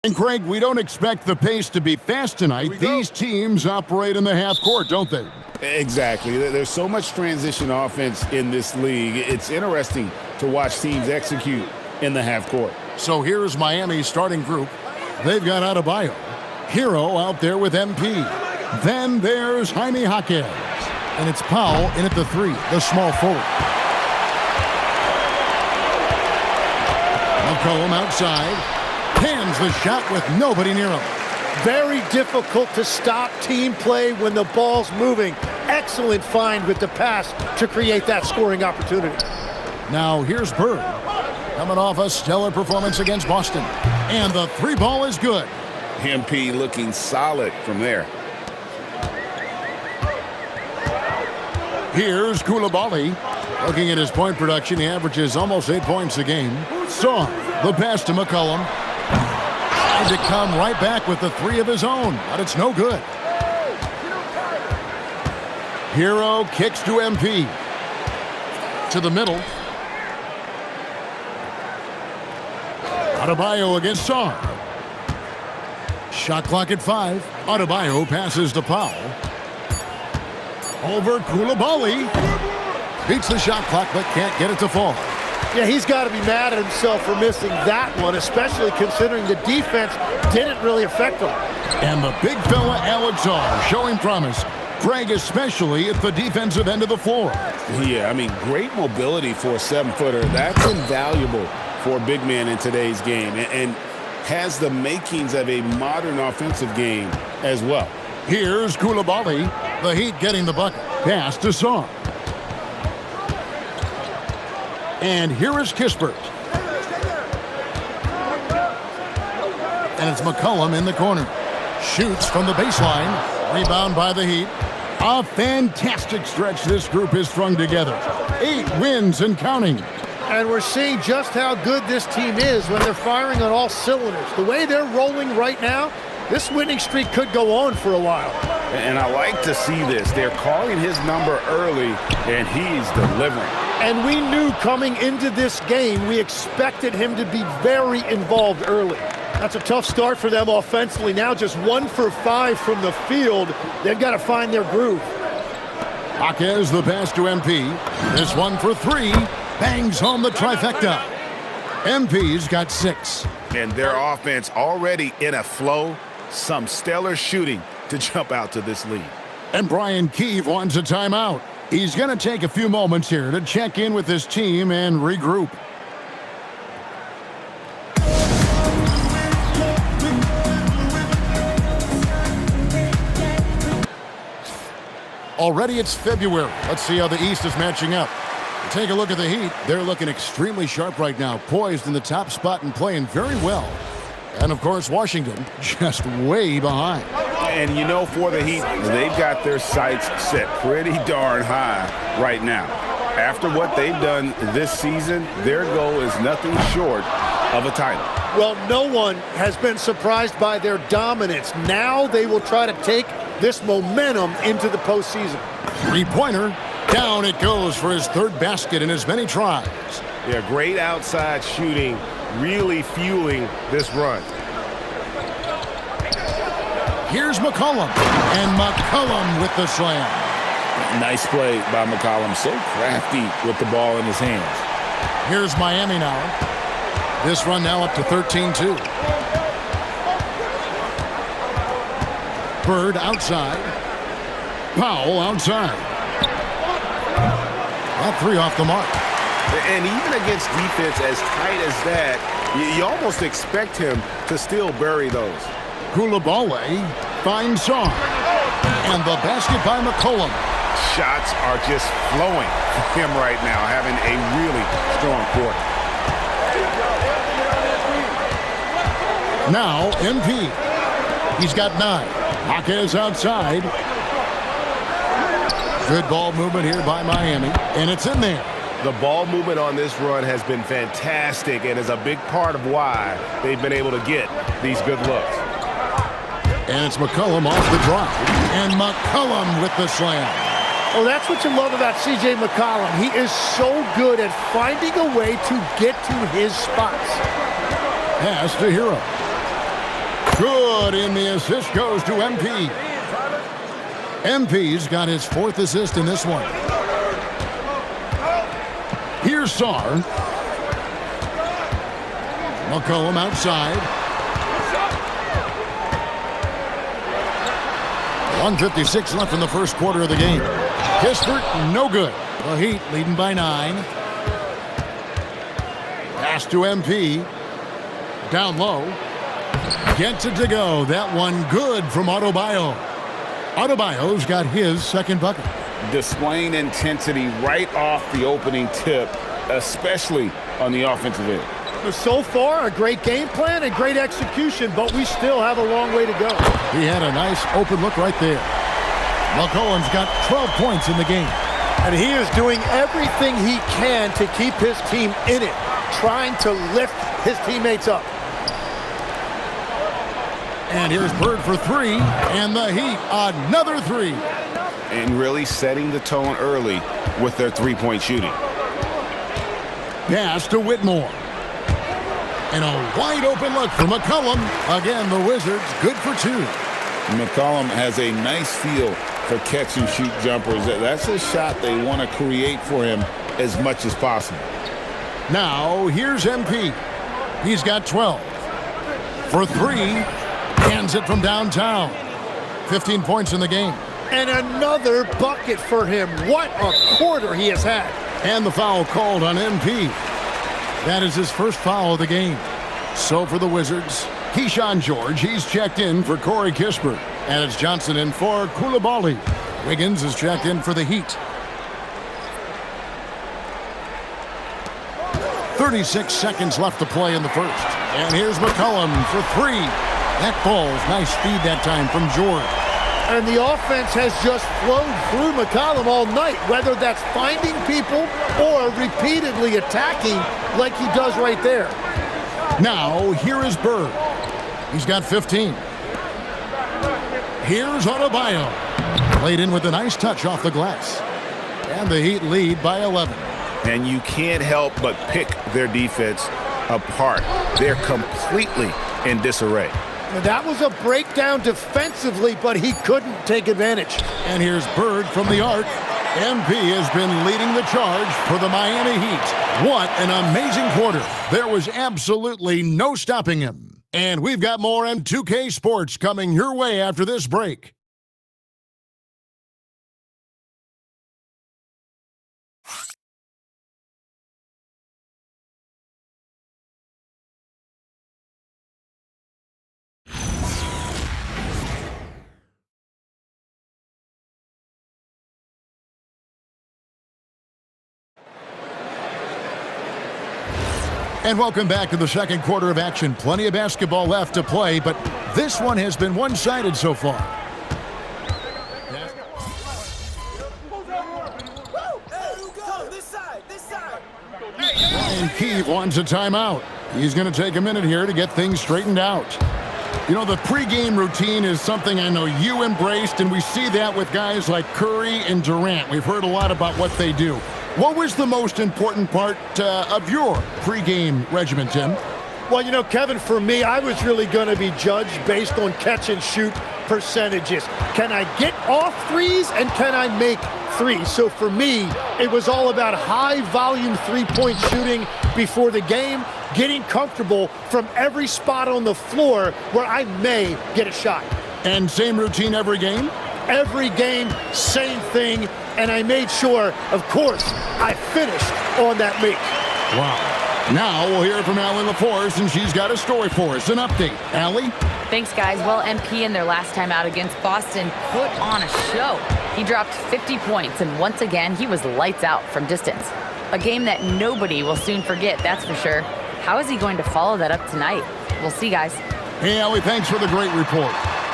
And Craig, we don't expect the pace to be fast tonight. These teams operate in the half court, don't they? Exactly. There's so much transition offense in this league. It's interesting to watch teams execute in the half court. So here's Miami's starting group. They've got Adebayo. Hero out there with MP. Then there's Jaime Jaquez. And it's Powell in at the 3, the small forward. McCollum outside. Hands the shot with nobody near him. Very difficult to stop team play when the ball's moving. Excellent find with the pass to create that scoring opportunity. Now here's Bird. Coming off a stellar performance against Boston. And the 3 ball is good. MP looking solid from there. Here's Coulibaly. Looking at his point production, he averages almost 8 points a game. Saw the pass to McCollum. Trying to come right back with the 3 of his own, but it's no good. Hero kicks to MP. To the middle. Adebayo against Sarr. Shot clock at 5. Adebayo passes to Powell. Over Coulibaly. Beats the shot clock, but can't get it to fall. Yeah, he's got to be mad at himself for missing that one, especially considering the defense didn't really affect him. And the big fella, Alex Sarr, showing promise. Craig, especially at the defensive end of the floor. Yeah, I mean, great mobility for a 7-footer. That's invaluable for a big man in today's game, and has the makings of a modern offensive game as well. Here's Coulibaly. The Heat getting the bucket. Pass to Sarr. And here is Kispert. And it's McCollum in the corner. Shoots from the baseline. Rebound by the Heat. A fantastic stretch this group has strung together. 8 wins and counting. And we're seeing just how good this team is when they're firing on all cylinders. The way they're rolling right now, this winning streak could go on for a while. And I like to see this. They're calling his number early, and he's delivering. And we knew coming into this game, we expected him to be very involved early. That's a tough start for them offensively. Now just 1 for 5 from the field. They've got to find their groove. Jaquez the pass to MP. This one for 3. Bangs home the trifecta. MP's got 6. And their offense already in a flow. Some stellar shooting to jump out to this lead. And Brian Keefe wants a timeout. He's going to take a few moments here to check in with his team and regroup. Already it's February. Let's see how the East is matching up. Take a look at the Heat. They're looking extremely sharp right now, poised in the top spot and playing very well. And, of course, Washington just way behind. And, you know, for the Heat, they've got their sights set pretty darn high right now. After what they've done this season, their goal is nothing short of a title. Well, no one has been surprised by their dominance. Now they will try to take this momentum into the postseason. 3-pointer. Down it goes for his 3rd basket in as many tries. Yeah, great outside shooting, really fueling this run. Here's McCollum. And McCollum with the slam. Nice play by McCollum. So crafty with the ball in his hands. Here's Miami now. This run now up to 13-2. Bird outside. Powell outside. That 3 off the mark. And even against defense as tight as that, you almost expect him to still bury those. Coulibaly finds Sarr. And the basket by McCollum. Shots are just flowing for him right now, having a really strong quarter. Now MP. He's got 9. Jaquez outside. Good ball movement here by Miami, and it's in there. The ball movement on this run has been fantastic and is a big part of why they've been able to get these good looks. And it's McCollum off the drive, and McCollum with the slam. Oh, that's what you love about C.J. McCollum. He is so good at finding a way to get to his spots. Pass to Hero. Good, and the assist goes to MP. MP's got his 4th assist in this one. Here's Sarr. McCollum outside. 1:56 left in the first quarter of the game. Kispert, no good. The Heat leading by 9. Pass to MP. Down low. Gets it to go. That one good from Adebayo. Adebayo's got his 2nd bucket. Displaying intensity right off the opening tip, especially on the offensive end. So far, a great game plan and great execution, but we still have a long way to go. He had a nice open look right there. McCollum's got 12 points in the game. And he is doing everything he can to keep his team in it, trying to lift his teammates up. And here's Bird for 3, and the Heat, another 3. And really setting the tone early with their three-point shooting. Pass to Whitmore. And a wide open look for McCollum. Again, the Wizards good for 2. McCollum has a nice feel for catch-and-shoot jumpers. That's a shot they want to create for him as much as possible. Now, here's MP. He's got 12. For 3, hands it from downtown. 15 points in the game. And another bucket for him. What a quarter he has had. And the foul called on MP. That is his first foul of the game. So for the Wizards, Keyshawn George, he's checked in for Corey Kispert. And it's Johnson in for Coulibaly. Wiggins is checked in for the Heat. 36 seconds left to play in the first. And here's McCollum for 3. That falls. Nice feed that time from George. And the offense has just flowed through McCollum all night, whether that's finding people or repeatedly attacking like he does right there. Now, here is Bird. He's got 15. Here's Adebayo. Played in with a nice touch off the glass. And the Heat lead by 11. And you can't help but pick their defense apart. They're completely in disarray. That was a breakdown defensively, but he couldn't take advantage. And here's Bird from the arc. MP has been leading the charge for the Miami Heat. What an amazing quarter. There was absolutely no stopping him. And we've got more M2K Sports coming your way after this break. And welcome back to the second quarter of action. Plenty of basketball left to play, but this one has been one-sided so far. Ryan Keefe wants a timeout. He's going to take a minute here to get things straightened out. You know, the pregame routine is something I know you embraced, and we see that with guys like Curry and Durant. We've heard a lot about what they do. What was the most important part of your pregame regimen, Tim? Well, you know, Kevin, for me, I was really going to be judged based on catch-and-shoot percentages. Can I get off threes and can I make threes? So for me, it was all about high-volume three-point shooting before the game, getting comfortable from every spot on the floor where I may get a shot. And same routine every game? Every game, same thing. And I made sure, of course, I finished on that make. Wow. Now we'll hear from Allie LaForce, and she's got a story for us. An update. Allie? Thanks, guys. Well, MP in their last time out against Boston put on a show. He dropped 50 points, and once again, he was lights out from distance. A game that nobody will soon forget, that's for sure. How is he going to follow that up tonight? We'll see, guys. Hey, Allie, thanks for the great report.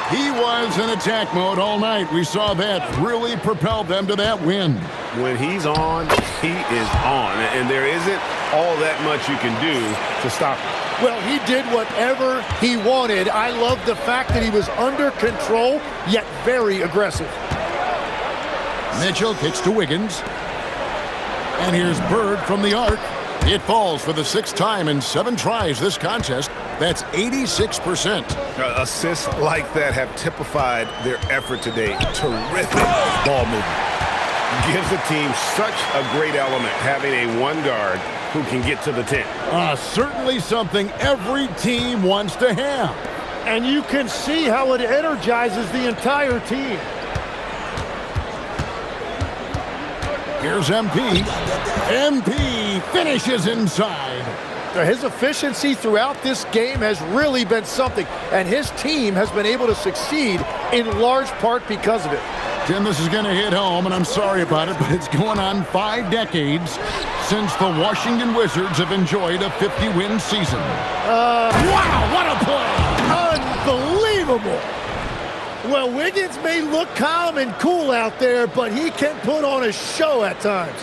He was in attack mode all night. We saw that really propelled them to that win. When he's on, he is on. And there isn't all that much you can do to stop him. Well, he did whatever he wanted. I love the fact that he was under control, yet very aggressive. Mitchell kicks to Wiggins. And here's Bird from the arc. It falls for the 6th time in 7 tries this contest. That's 86%. Assists like that have typified their effort today. Terrific ball movement. Gives the team such a great element having a one guard who can get to the 10. Certainly something every team wants to have. And you can see how it energizes the entire team. Here's MP. MP finishes inside. His efficiency throughout this game has really been something, and his team has been able to succeed in large part because of it. Jim, this is going to hit home, and I'm sorry about it, but it's going on 5 decades since the Washington Wizards have enjoyed a 50-win season. Wow, what a play! Unbelievable! Well, Wiggins may look calm and cool out there, but he can put on a show at times.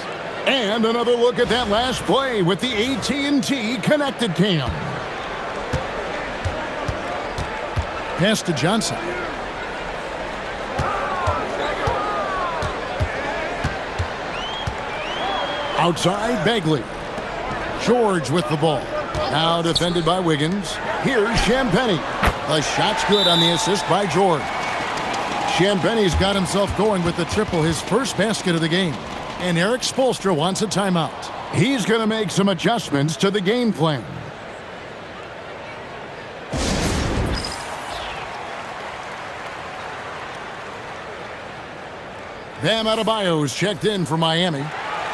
And another look at that last play with the AT&T Connected Cam. Pass to Johnson. Outside, Bagley. George with the ball. Now defended by Wiggins. Here's Champagnie. The shot's good on the assist by George. Champagnie's got himself going with the triple, his first basket of the game. And Erik Spoelstra wants a timeout. He's going to make some adjustments to the game plan. Bam Adebayo's checked in for Miami.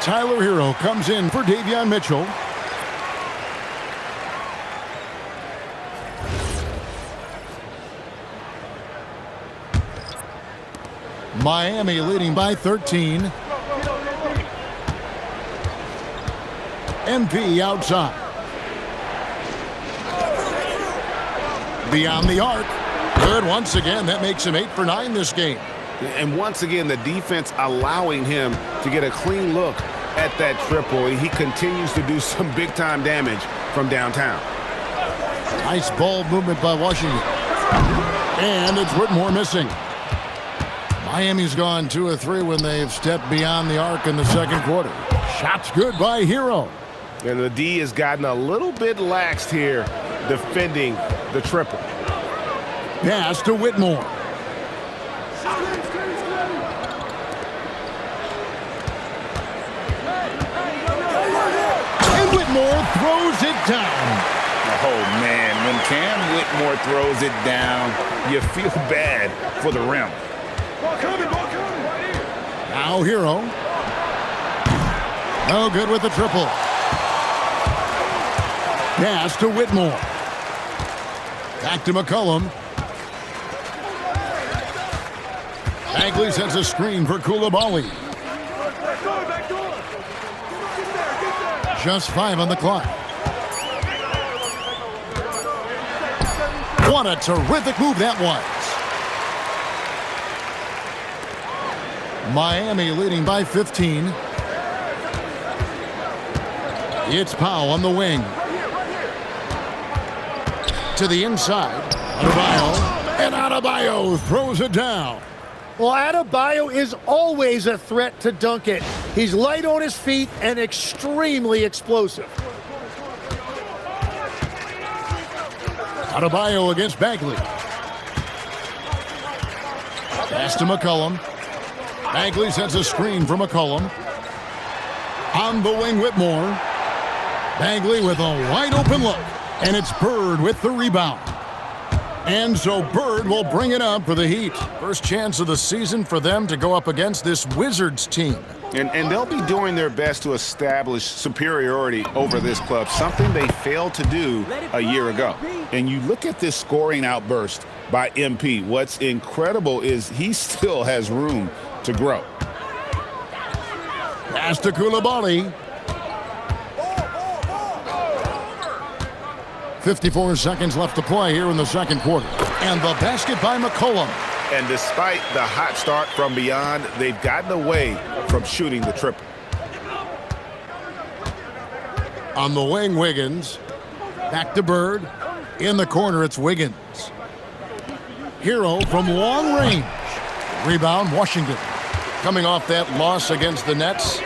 Tyler Herro comes in for Davion Mitchell. Miami leading by 13. MP outside. Beyond the arc. Good once again. That makes him 8 for 9 this game. And once again, the defense allowing him to get a clean look at that triple. He continues to do some big-time damage from downtown. Nice ball movement by Washington. And it's Whitmore missing. Miami's gone 2 of 3 when they've stepped beyond the arc in the second quarter. Shot's good by Herro. And the D has gotten a little bit laxed here defending the triple. Pass to Whitmore. And Whitmore throws it down. Oh, man, when Cam Whitmore throws it down, you feel bad for the rim. Now Herro. No good with the triple. Pass to Whitmore. Back to McCollum. Bagley sends a screen for Coulibaly. Just 5 on the clock. What a terrific move that was. Miami leading by 15. It's Powell on the wing. To the inside. Adebayo. And Adebayo throws it down. Well, Adebayo is always a threat to dunk it. He's light on his feet and extremely explosive. Adebayo against Bagley. Pass to McCollum. Bagley sends a screen for McCollum. On the wing, Whitmore. Bagley with a wide open look. And it's Bird with the rebound. And so Bird will bring it up for the Heat. First chance of the season for them to go up against this Wizards team. And they'll be doing their best to establish superiority over this club, something they failed to do a year ago. And you look at this scoring outburst by MP. What's incredible is he still has room to grow. Pass to Coulibaly. 54 seconds left to play here in the second quarter. And the basket by McCollum. And despite the hot start from beyond, they've gotten away from shooting the triple. On the wing, Wiggins. Back to Bird. In the corner, it's Wiggins. Herro from long range. Rebound, Washington. Coming off that loss against the Nets,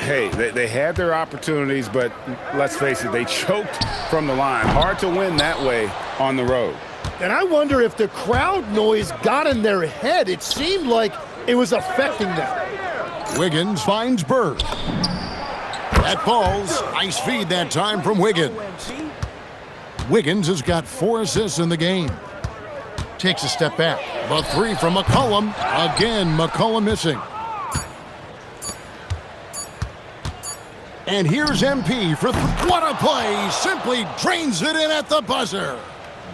Hey, they had their opportunities, but let's face it, they choked from the line. Hard to win that way on the road. And I wonder if the crowd noise got in their head. It seemed like it was affecting them. Wiggins finds Bird. That falls. Nice feed that time from Wiggins. Wiggins has got 4 assists in the game. Takes a step back. The 3 from McCollum. Again, McCollum missing. And here's MP for what a play. Simply drains it in at the buzzer.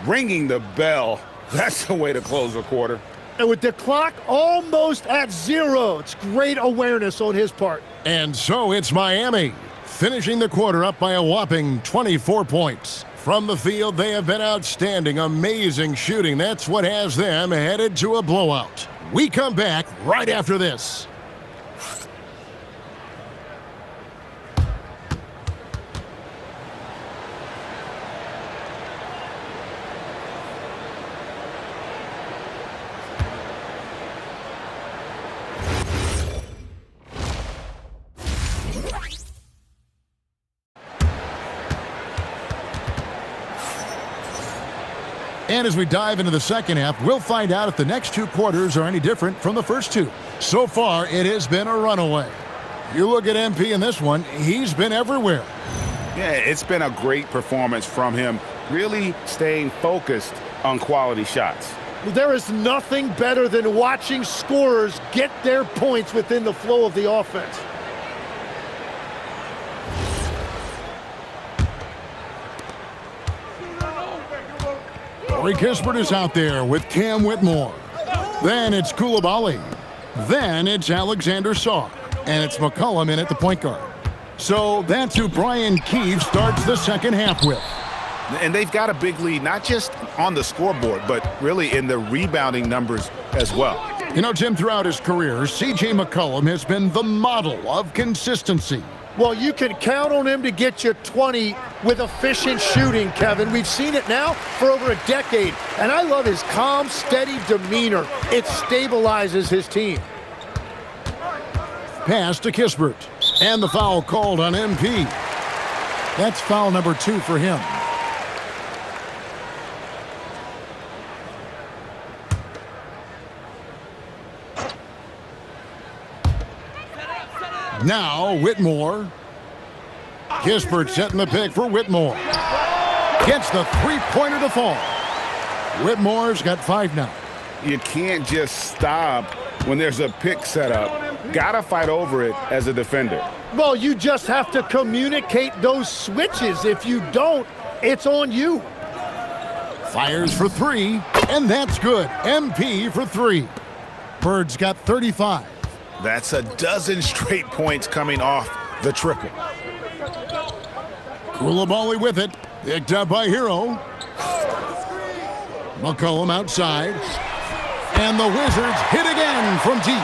Ringing the bell. That's the way to close a quarter. And with the clock almost at 0, it's great awareness on his part. And so it's Miami, finishing the quarter up by a whopping 24 points. From the field, they have been outstanding, amazing shooting. That's what has them headed to a blowout. We come back right after this. And as we dive into the second half, we'll find out if the next 2 quarters are any different from the first 2. So far, it has been a runaway. You look at MP in this one, he's been everywhere. Yeah, it's been a great performance from him, really staying focused on quality shots. There is nothing better than watching scorers get their points within the flow of the offense. Corey Kispert is out there with Cam Whitmore. Then it's Coulibaly. Then it's Alexander Sarr. And it's McCollum in at the point guard. So that's who Brian Keefe starts the second half with. And they've got a big lead, not just on the scoreboard, but really in the rebounding numbers as well. You know, Tim, throughout his career, C.J. McCollum has been the model of consistency. Well, you can count on him to get you 20 with efficient shooting, Kevin. We've seen it now for over a decade, and I love his calm, steady demeanor. It stabilizes his team. Pass to Kispert, and the foul called on MP. That's foul number 2 for him. Now Whitmore. Kispert setting the pick for Whitmore. Gets the 3-pointer to fall. Whitmore's got 5 now. You can't just stop when there's a pick set up. Gotta fight over it as a defender. Well, you just have to communicate those switches. If you don't, it's on you. Fires for 3, and that's good. MP for 3. Bird's got 35. That's a dozen straight points coming off the triple. Coulibaly with it. Picked up by Hero. McCollum outside. And the Wizards hit again from deep.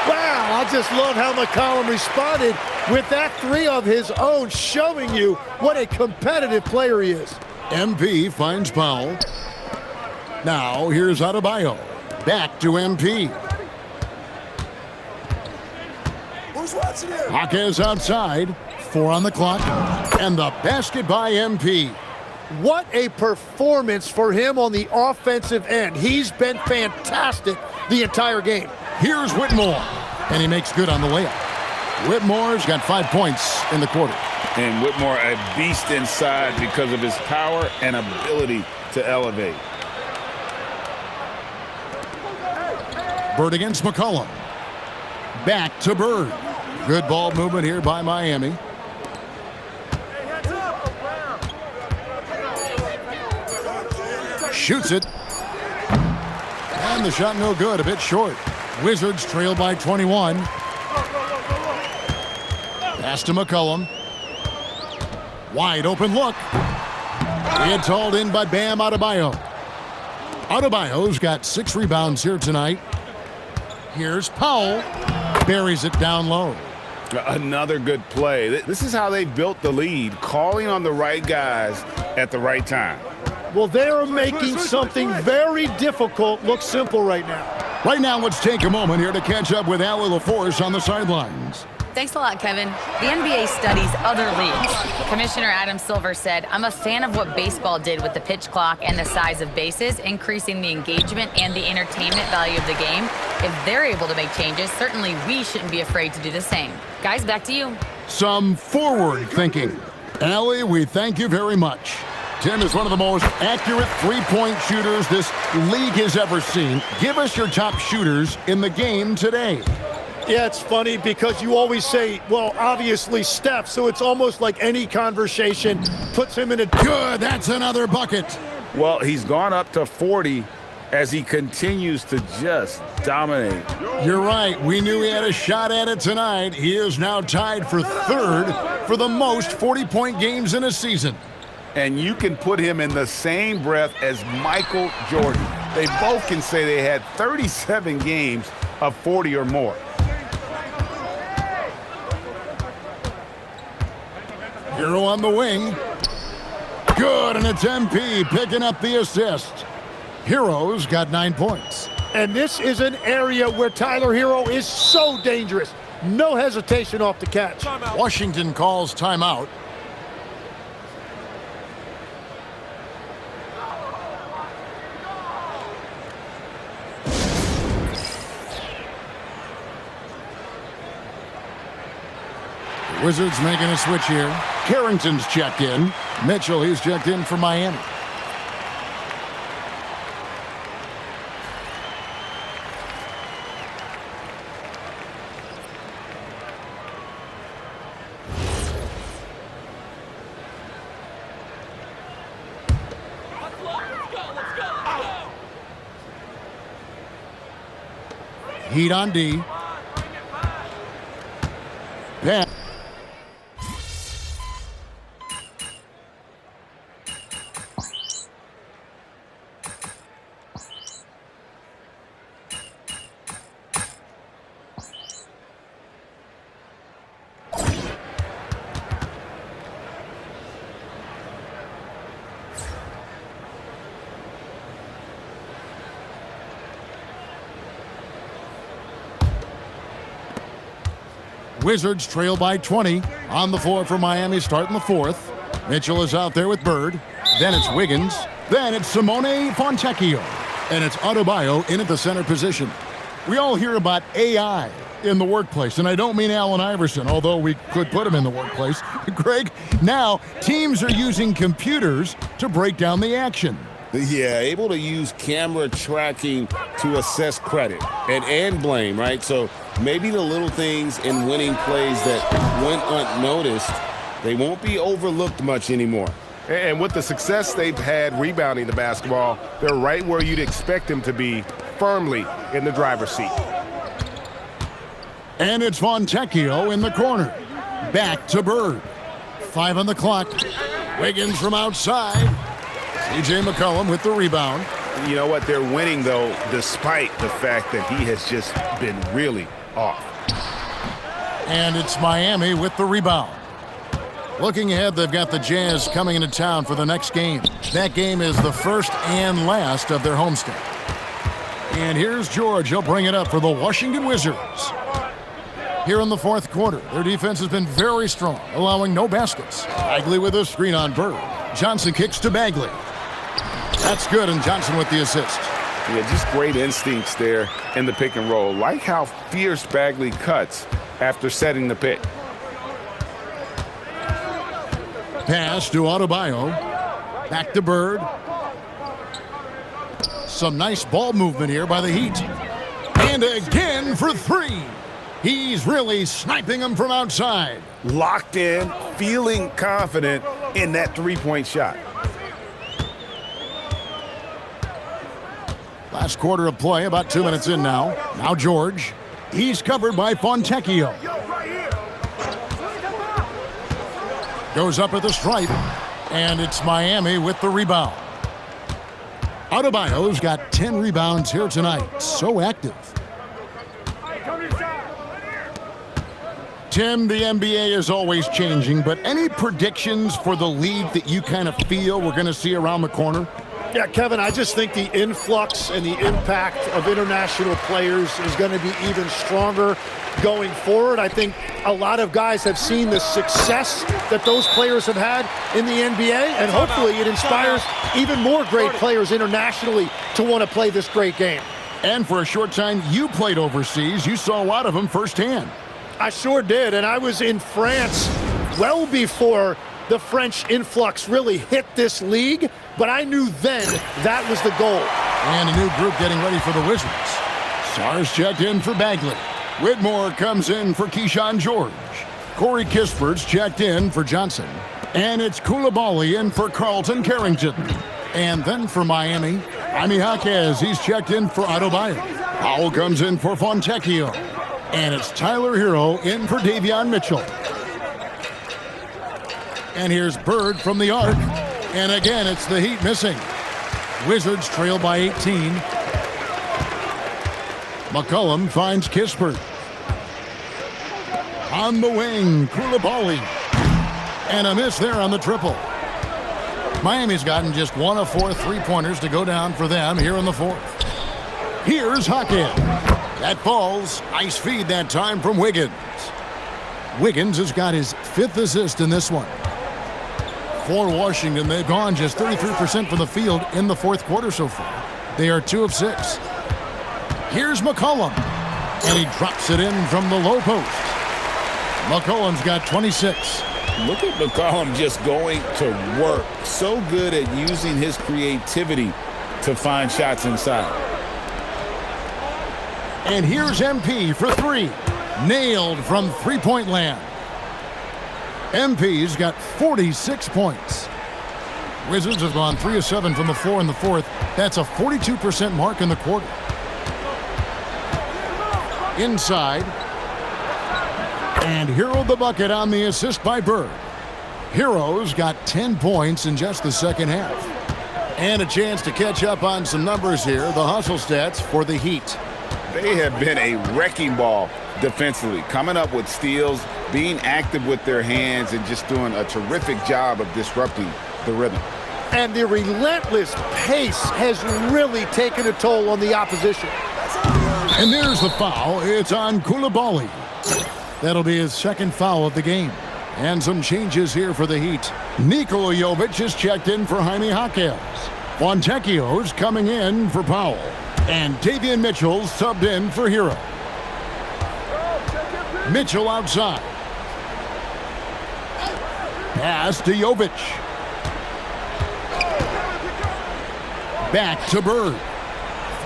Wow, I just love how McCollum responded with that 3 of his own, showing you what a competitive player he is. MP finds Powell. Now here's Adebayo. Back to MP. Jaquez outside. 4 on the clock. And the basket by MP. What a performance for him on the offensive end. He's been fantastic the entire game. Here's Whitmore. And he makes good on the layup. Whitmore's got 5 points in the quarter. And Whitmore a beast inside because of his power and ability to elevate. Bird against McCollum. Back to Bird. Good ball movement here by Miami. Shoots it. And the shot no good, a bit short. Wizards trail by 21. Pass to McCollum. Wide open look. It's hauled in by Bam Adebayo. Adebayo's got 6 rebounds here tonight. Here's Powell. Buries it down low. Another good play. This is how they built the lead, calling on the right guys at the right time. Well, they are making something very difficult look simple right now. Right now, let's take a moment here to catch up with Allie LaForce on the sidelines. Thanks a lot, Kevin. The NBA studies other leagues. Commissioner Adam Silver said, "I'm a fan of what baseball did with the pitch clock and the size of bases, increasing the engagement and the entertainment value of the game. If they're able to make changes, certainly we shouldn't be afraid to do the same." Guys, back to you. Some forward thinking. Allie, we thank you very much. Tim is one of the most accurate three-point shooters this league has ever seen. Give us your top shooters in the game today. Yeah, it's funny because you always say, well, obviously Steph, so it's almost like any conversation puts him in a... Good, that's another bucket. Well, he's gone up to 40 as he continues to just dominate. You're right. We knew he had a shot at it tonight. He is now tied for third for the most 40-point games in a season. And you can put him in the same breath as Michael Jordan. They both can say they had 37 games of 40 or more. Hero on the wing. Good, and it's MP picking up the assist. Hero's got 9 points. And this is an area where Tyler Hero is so dangerous. No hesitation off the catch. Washington calls timeout. The Wizards making a switch here. Carrington's checked in. Mitchell, he's checked in for Miami. Heat on D. Pass. Wizards trail by 20 on the floor for Miami starting the fourth. Mitchell is out there with Bird. Then it's Wiggins. Then it's Simone Fontecchio. And it's Adebayo in at the center position. We all hear about AI in the workplace, and I don't mean Allen Iverson, although we could put him in the workplace. Greg, now teams are using computers to break down the action. Yeah, able to use camera tracking to assess credit and blame, right? So maybe the little things in winning plays that went unnoticed, they won't be overlooked much anymore. And with the success they've had rebounding the basketball, they're right where you'd expect them to be, firmly in the driver's seat. And it's Fontecchio in the corner. Back to Bird. 5 on the clock. Wiggins from outside. C.J. McCollum with the rebound. You know what? They're winning, though, despite the fact that he has just been really off. And it's Miami with the rebound. Looking ahead, they've got the Jazz coming into town for the next game. That game is the first and last of their homestand. And here's George. He'll bring it up for the Washington Wizards. Here in the fourth quarter, their defense has been very strong, allowing no baskets. Bagley with a screen on Bird. Johnson kicks to Bagley. That's good, and Johnson with the assist. Yeah, just great instincts there in the pick and roll. Like how fierce Bagley cuts after setting the pick. Pass to Adebayo. Back to Bird. Some nice ball movement here by the Heat. And again for 3. He's really sniping them from outside. Locked in, feeling confident in that three-point shot. Last quarter of play, about 2 minutes in now. Now George. He's covered by Fontecchio. Goes up at the stripe. And it's Miami with the rebound. Adebayo's got 10 rebounds here tonight. So active. Tim, the NBA is always changing, but any predictions for the league that you kind of feel we're going to see around the corner? Yeah, Kevin, I just think the influx and the impact of international players is going to be even stronger going forward. I think a lot of guys have seen the success that those players have had in the NBA, and hopefully it inspires even more great players internationally to want to play this great game. And for a short time, you played overseas. You saw a lot of them firsthand. I sure did, and I was in France well before the French influx really hit this league, but I knew then that was the goal. And a new group getting ready for the Wizards. Sars checked in for Bagley. Whitmore comes in for Keyshawn George. Corey Kispert's checked in for Johnson. And it's Koulibaly in for Carlton Carrington. And then for Miami, Jaime Jaquez, he's checked in for Adebayo. Powell comes in for Fontecchio. And it's Tyler Hero in for Davion Mitchell. And here's Bird from the arc. And again, it's the Heat missing. Wizards trail by 18. McCollum finds Kispert. On the wing, Koulibaly. And a miss there on the triple. Miami's gotten just 1 of 4 3-pointers to go down for them here in the fourth. Here's Jaquez. That falls. Nice feed that time from Wiggins. Wiggins has got his 5th assist in this one. For Washington, they've gone just 33% from the field in the fourth quarter so far. They are 2 of 6. Here's McCollum. And he drops it in from the low post. McCollum's got 26. Look at McCollum just going to work. So good at using his creativity to find shots inside. And here's MP for 3. Nailed from three-point land. MP's got 46 points. Wizards have gone 3 of 7 from the floor in the fourth. That's a 42% mark in the quarter. Inside. And Hero the bucket on the assist by Bird. Hero's got 10 points in just the second half. And a chance to catch up on some numbers here. The hustle stats for the Heat. They have been a wrecking ball defensively, coming up with steals, being active with their hands, and just doing a terrific job of disrupting the rhythm. And the relentless pace has really taken a toll on the opposition. And there's the foul. It's on Koulibaly. That'll be his 2nd foul of the game. And some changes here for the Heat. Nikola Jovic is checked in for Jaime Jaquez. Fontecchio's coming in for Powell. And Davion Mitchell's subbed in for Hero. Mitchell outside. Pass to Jovic. Back to Bird.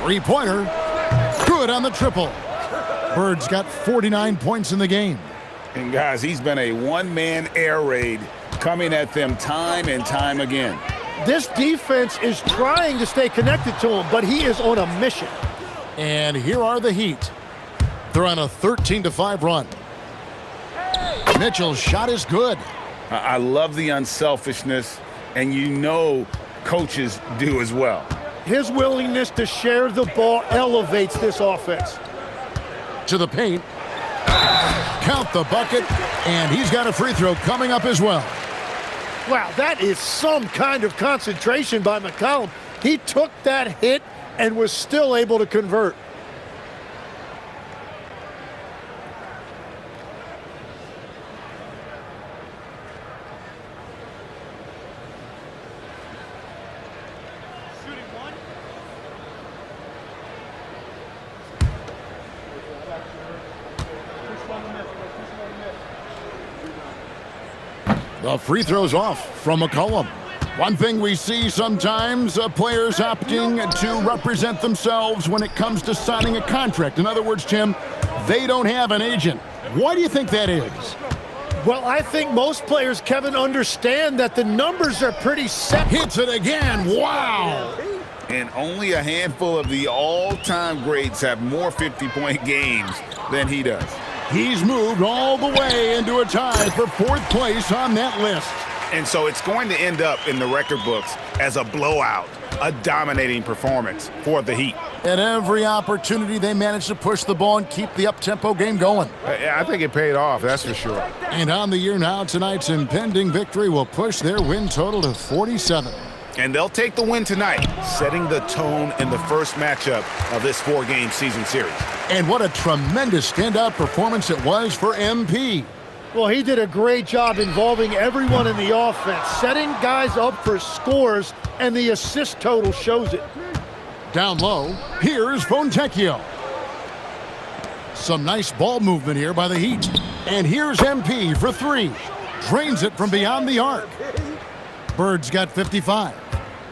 3-pointer. Good on the triple. Bird's got 49 points in the game. And guys, he's been a one-man air raid coming at them time and time again. This defense is trying to stay connected to him, but he is on a mission. And here are the Heat. They're on a 13-5 run. Mitchell's shot is good. I love the unselfishness, and you know coaches do as well. His willingness to share the ball elevates this offense. To the paint. Count the bucket, and he's got a free throw coming up as well. Wow, that is some kind of concentration by McCollum. He took that hit and was still able to convert. The free throw's off from McCollum. One thing we see sometimes, players opting to represent themselves when it comes to signing a contract. In other words, Tim, they don't have an agent. Why do you think that is? Well, I think most players, Kevin, understand that the numbers are pretty set. Hits it again. Wow. And only a handful of the all-time greats have more 50-point games than he does. He's moved all the way into a tie for 4th place on that list. And so it's going to end up in the record books as a blowout, a dominating performance for the Heat. At every opportunity, they managed to push the ball and keep the up-tempo game going. I think it paid off, that's for sure. And on the year now, tonight's impending victory will push their win total to 47. And they'll take the win tonight, setting the tone in the first matchup of this 4-game season series. And what a tremendous standout performance it was for MP. Well, he did a great job involving everyone in the offense, setting guys up for scores, and the assist total shows it. Down low, here's Fontecchio. Some nice ball movement here by the Heat. And here's MP for three. Drains it from beyond the arc. Bird's got 55.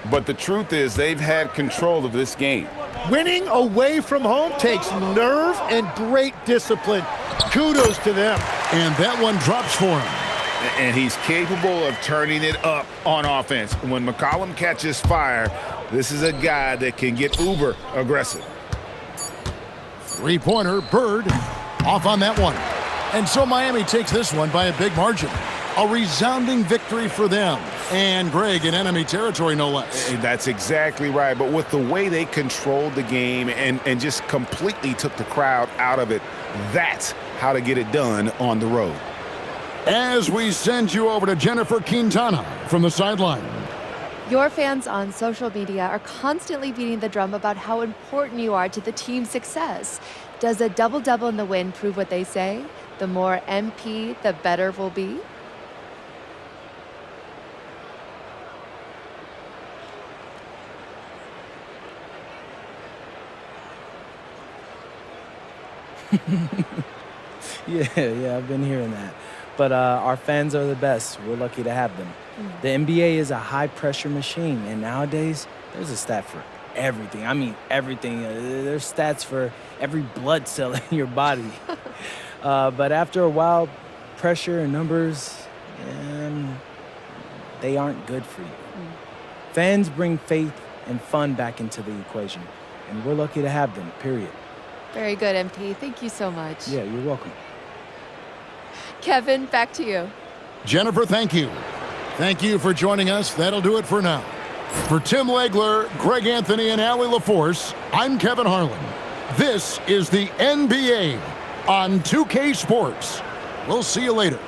But the truth is they've had control of this game. Winning away from home takes nerve and great discipline. Kudos to them. And that one drops for him. And he's capable of turning it up on offense. When McCollum catches fire, this is a guy that can get uber aggressive. Three-pointer, Bird, off on that one. And so Miami takes this one by a big margin. A resounding victory for them. And Greg in enemy territory, no less. That's exactly right. But with the way they controlled the game and just completely took the crowd out of it, that's how to get it done on the road. As we send you over to Jennifer Quintana from the sideline. Your fans on social media are constantly beating the drum about how important you are to the team's success. Does a double-double in the win prove what they say? The more MP, the better we'll be? Yeah, I've been hearing that. But our fans are the best. We're lucky to have them. The NBA is a high-pressure machine, and nowadays, there's a stat for everything. I mean, everything. There's stats for every blood cell in your body. But after a while, pressure and numbers, they aren't good for you. Fans bring faith and fun back into the equation, and we're lucky to have them, period. Very good, MP. Thank you so much. Yeah, you're welcome. Kevin, back to you. Jennifer, thank you. Thank you for joining us. That'll do it for now. For Tim Legler, Greg Anthony, and Allie LaForce, I'm Kevin Harlan. This is the NBA on 2K Sports. We'll see you later.